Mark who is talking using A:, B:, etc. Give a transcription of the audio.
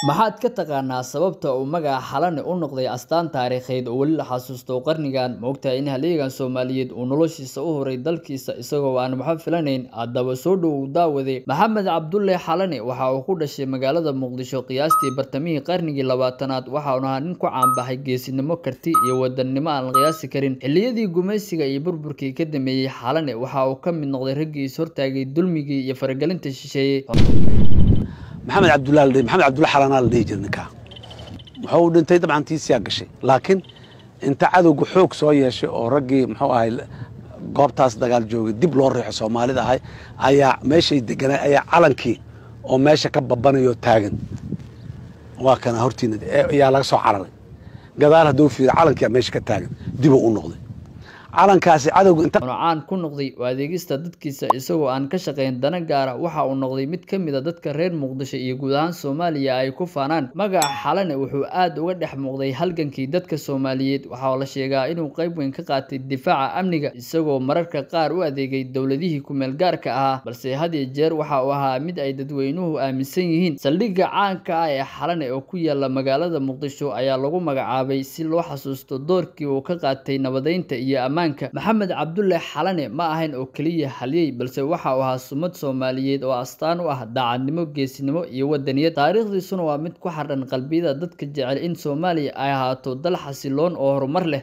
A: maxaad ka taqaanaa sababta uu magaca Xalane u noqday astaan taariikheed oo wali la xasuusto qarnigan moogtahay in halyeeygan Soomaaliyeed uu noloshiisa u horay dalkiisa isagoo aan maxaa filanayn adaba soo dhow daawaday Maxamed Cabdulle Xalane waxa uu ku dhashay magaalada Muqdisho qiyaastii bartamihii qarnigii 20aad waxa uu ahaa nin ku caan baxay geesinimo karti iyo wadannimo aan la qiyaasi karin xilliyadii gumaysiga iyo burburkii ka dambeeyay Xalane waxa uu ka mid noqday raggii hortaagay dulmigii iyo faragelinta shisheeyay
B: محمد عبد الله حلنا اللي جرنكا محو دنتي طبعا تي سياق شيء لكن انت عدو جحوك سوية شيء او رجي محو هاي قابتاس دجال جوج دب لور ريح سومالي ده هاي ايا ماشي دجنا ايا علنكي او ماشي كببنا يو تاجن وكان هورتين يا لا سو عرلي قدال هدو في علنكي ماشي كتاجن دبو النقضي calankaasi cadawga inta
A: aan ku noqday adeegista dadkiisa isagoo aan ka shaqeyn dana gaar ah waxa uu noqday mid kamid ah dadka reer Muqdisho iyo guud ahaan Soomaaliya ay ku faanaan magaca Xalane wuxuu aad uga dhex muuqday halgankii dadka Soomaaliyeed waxa la sheegaa inuu qayb weyn ka qaatay difaaca amniga isagoo mararka qaar u adeegay dawladihii ku meel gaarka ah balse had iyo jeer waxa uu ahaa mid ay dadweynuhu aaminsan yihiin saldhigga caanka ah ee Xalane oo ku yaala magaalada Muqdisho ayaa lagu magacaabay si loo xasuusto doorkii uu ka qaatay nabadeynta iyo Maxamed Cabdulle Xalane ma ahayn oo kaliya halyay balse waxa uu ahaa sumad Soomaaliyeed oo astaan u ah daacadnimo geesinimo iyo wadaniyad taariikhdiisuna waa mid ku xaran qalbiyada dadka jecel in Soomaaliya ay ahaato dal xasiloon oo horumar leh